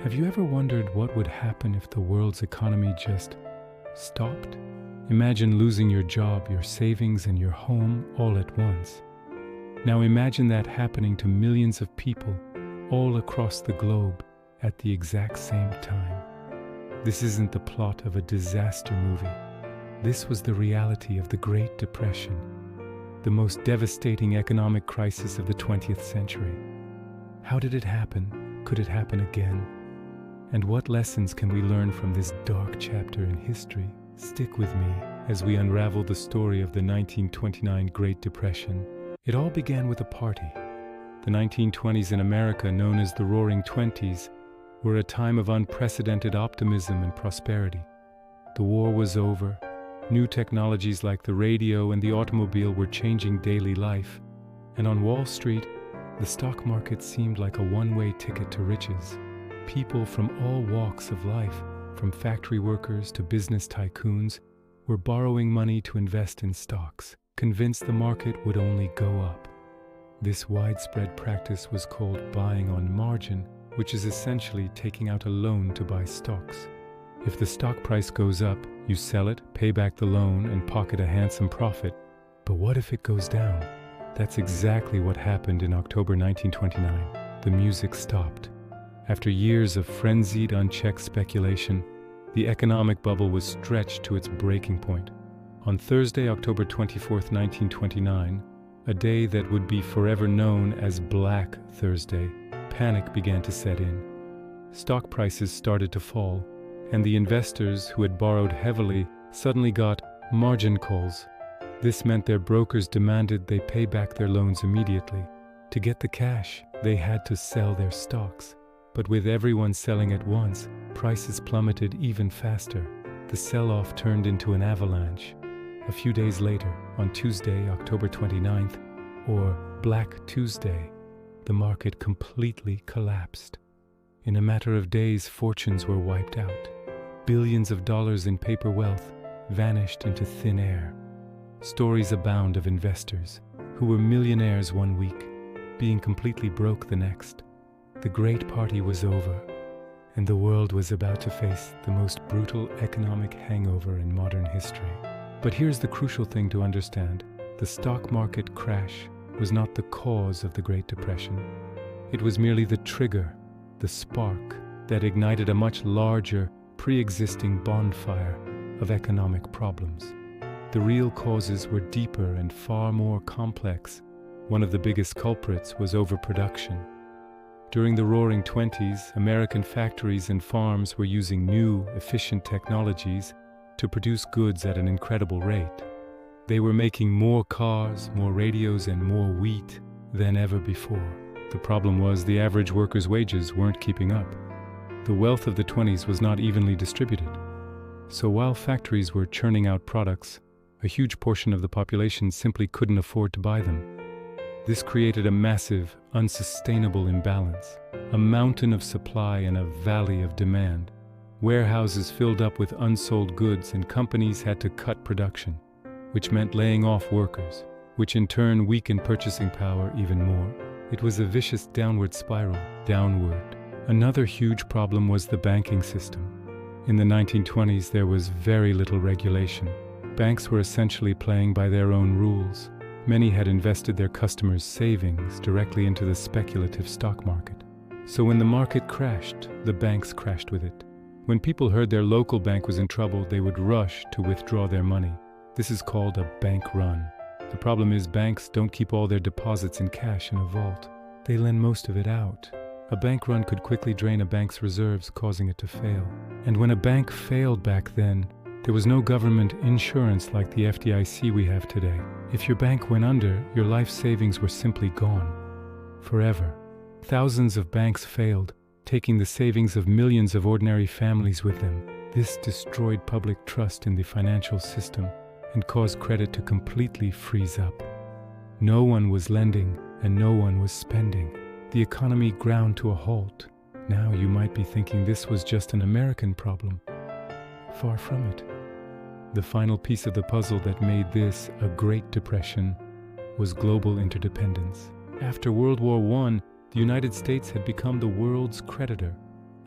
Have you ever wondered what would happen if the world's economy just stopped? Imagine losing your job, your savings, and your home all at once. Now imagine that happening to millions of people all across the globe at the exact same time. This isn't the plot of a disaster movie. This was the reality of the Great Depression, the most devastating economic crisis of the 20th century. How did it happen? Could it happen again? And what lessons can we learn from this dark chapter in history? Stick with me as we unravel the story of the 1929 Great Depression. It all began with a party. The 1920s in America, known as the Roaring Twenties, were a time of unprecedented optimism and prosperity. The war was over. New technologies like the radio and the automobile were changing daily life. And on Wall Street, the stock market seemed like a one-way ticket to riches. People from all walks of life, from factory workers to business tycoons, were borrowing money to invest in stocks, convinced the market would only go up. This widespread practice was called buying on margin, which is essentially taking out a loan to buy stocks. If the stock price goes up, you sell it, pay back the loan, and pocket a handsome profit. But what if it goes down? That's exactly what happened in October 1929. The music stopped. After years of frenzied, unchecked speculation, the economic bubble was stretched to its breaking point. On Thursday, October 24, 1929, a day that would be forever known as Black Thursday, panic began to set in. Stock prices started to fall, and the investors who had borrowed heavily suddenly got margin calls. This meant their brokers demanded they pay back their loans immediately. To get the cash, they had to sell their stocks. But with everyone selling at once, prices plummeted even faster. The sell-off turned into an avalanche. A few days later, on Tuesday, October 29th, or Black Tuesday, the market completely collapsed. In a matter of days, fortunes were wiped out. Billions of dollars in paper wealth vanished into thin air. Stories abound of investors who were millionaires one week, being completely broke the next. The great party was over, and the world was about to face the most brutal economic hangover in modern history. But here's the crucial thing to understand. The stock market crash was not the cause of the Great Depression. It was merely the trigger, the spark, that ignited a much larger, pre-existing bonfire of economic problems. The real causes were deeper and far more complex. One of the biggest culprits was overproduction. During the Roaring Twenties, American factories and farms were using new, efficient technologies to produce goods at an incredible rate. They were making more cars, more radios, and more wheat than ever before. The problem was the average worker's wages weren't keeping up. The wealth of the 20s was not evenly distributed. So while factories were churning out products, a huge portion of the population simply couldn't afford to buy them. This created a massive, unsustainable imbalance, a mountain of supply and a valley of demand. Warehouses filled up with unsold goods and companies had to cut production, which meant laying off workers, which in turn weakened purchasing power even more. It was a vicious downward spiral, downward. Another huge problem was the banking system. In the 1920s, there was very little regulation. Banks were essentially playing by their own rules. Many had invested their customers' savings directly into the speculative stock market. So when the market crashed, the banks crashed with it. When people heard their local bank was in trouble, they would rush to withdraw their money. This is called a bank run. The problem is banks don't keep all their deposits in cash in a vault. They lend most of it out. A bank run could quickly drain a bank's reserves, causing it to fail. And when a bank failed back then, there was no government insurance like the FDIC we have today. If your bank went under, your life savings were simply gone. Forever. Thousands of banks failed, taking the savings of millions of ordinary families with them. This destroyed public trust in the financial system and caused credit to completely freeze up. No one was lending and no one was spending. The economy ground to a halt. Now you might be thinking this was just an American problem. Far from it. The final piece of the puzzle that made this a Great Depression was global interdependence. After World War I, the United States had become the world's creditor.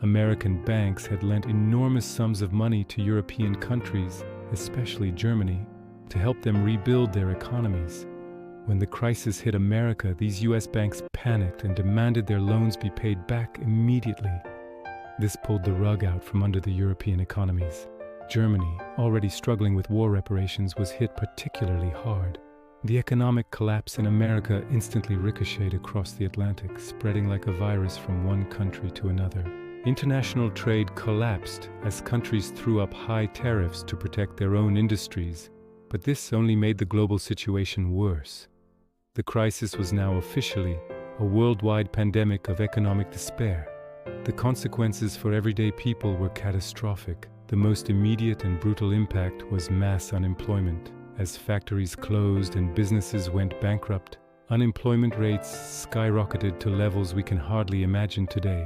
American banks had lent enormous sums of money to European countries, especially Germany, to help them rebuild their economies. When the crisis hit America, these US banks panicked and demanded their loans be paid back immediately. This pulled the rug out from under the European economies. Germany, already struggling with war reparations, was hit particularly hard. The economic collapse in America instantly ricocheted across the Atlantic, spreading like a virus from one country to another. International trade collapsed as countries threw up high tariffs to protect their own industries, but this only made the global situation worse. The crisis was now officially a worldwide pandemic of economic despair. The consequences for everyday people were catastrophic. The most immediate and brutal impact was mass unemployment. As factories closed and businesses went bankrupt, unemployment rates skyrocketed to levels we can hardly imagine today.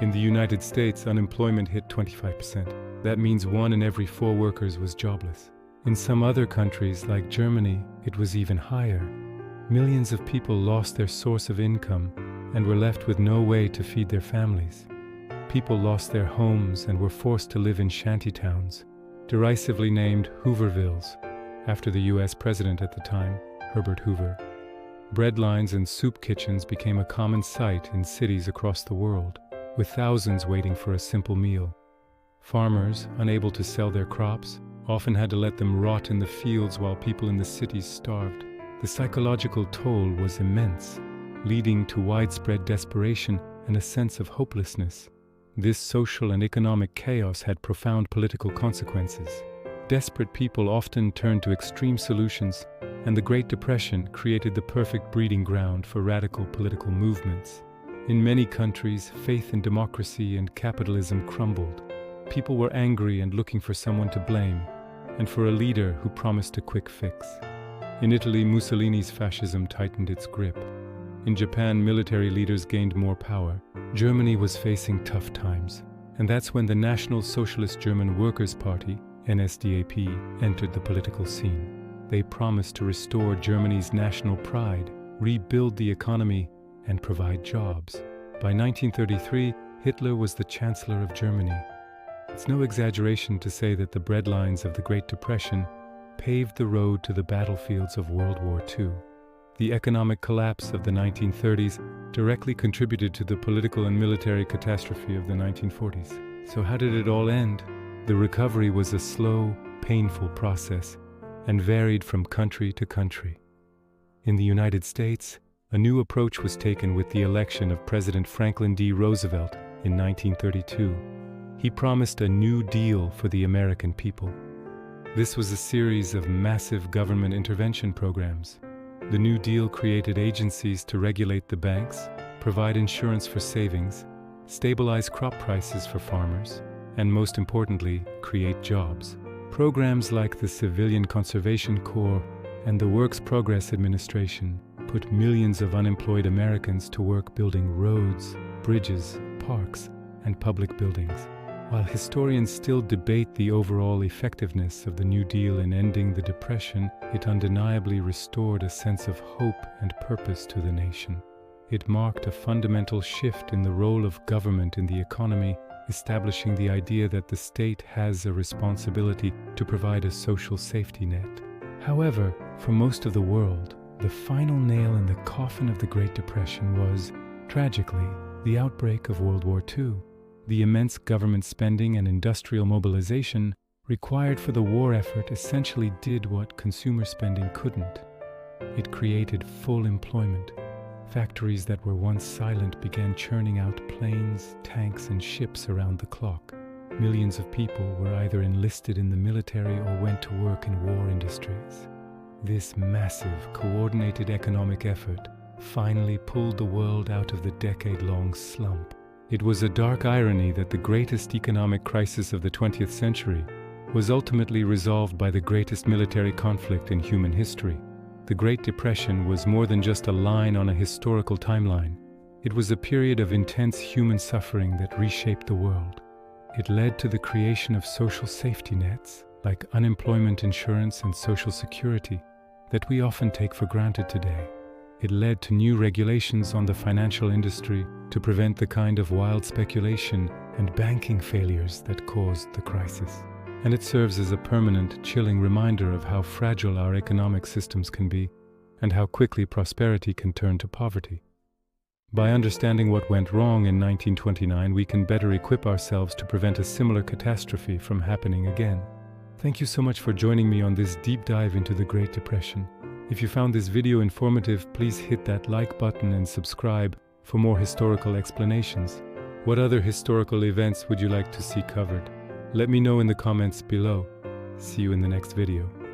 In the United States, unemployment hit 25%. That means 1 in every 4 workers was jobless. In some other countries, like Germany, it was even higher. Millions of people lost their source of income and were left with no way to feed their families. People lost their homes and were forced to live in shantytowns, derisively named Hoovervilles, after the US president at the time, Herbert Hoover. Bread lines and soup kitchens became a common sight in cities across the world, with thousands waiting for a simple meal. Farmers, unable to sell their crops, often had to let them rot in the fields while people in the cities starved. The psychological toll was immense, leading to widespread desperation and a sense of hopelessness. This social and economic chaos had profound political consequences. Desperate people often turned to extreme solutions, and the Great Depression created the perfect breeding ground for radical political movements. In many countries, faith in democracy and capitalism crumbled. People were angry and looking for someone to blame, and for a leader who promised a quick fix. In Italy, Mussolini's fascism tightened its grip. In Japan, military leaders gained more power. Germany was facing tough times, and that's when the National Socialist German Workers' Party, NSDAP, entered the political scene. They promised to restore Germany's national pride, rebuild the economy, and provide jobs. By 1933, Hitler was the Chancellor of Germany. It's no exaggeration to say that the breadlines of the Great Depression paved the road to the battlefields of World War II. The economic collapse of the 1930s directly contributed to the political and military catastrophe of the 1940s. So how did it all end? The recovery was a slow, painful process and varied from country to country. In the United States, a new approach was taken with the election of President Franklin D. Roosevelt in 1932. He promised a New Deal for the American people. This was a series of massive government intervention programs. The New Deal created agencies to regulate the banks, provide insurance for savings, stabilize crop prices for farmers, and most importantly, create jobs. Programs like the Civilian Conservation Corps and the Works Progress Administration put millions of unemployed Americans to work building roads, bridges, parks, and public buildings. While historians still debate the overall effectiveness of the New Deal in ending the Depression, it undeniably restored a sense of hope and purpose to the nation. It marked a fundamental shift in the role of government in the economy, establishing the idea that the state has a responsibility to provide a social safety net. However, for most of the world, the final nail in the coffin of the Great Depression was, tragically, the outbreak of World War II. The immense government spending and industrial mobilization required for the war effort essentially did what consumer spending couldn't. It created full employment. Factories that were once silent began churning out planes, tanks, and ships around the clock. Millions of people were either enlisted in the military or went to work in war industries. This massive, coordinated economic effort finally pulled the world out of the decade-long slump. It was a dark irony that the greatest economic crisis of the 20th century was ultimately resolved by the greatest military conflict in human history. The Great Depression was more than just a line on a historical timeline. It was a period of intense human suffering that reshaped the world. It led to the creation of social safety nets, like unemployment insurance and social security, that we often take for granted today. It led to new regulations on the financial industry to prevent the kind of wild speculation and banking failures that caused the crisis. And it serves as a permanent, chilling reminder of how fragile our economic systems can be and how quickly prosperity can turn to poverty. By understanding what went wrong in 1929, we can better equip ourselves to prevent a similar catastrophe from happening again. Thank you so much for joining me on this deep dive into the Great Depression. If you found this video informative, please hit that like button and subscribe for more historical explanations. What other historical events would you like to see covered? Let me know in the comments below. See you in the next video.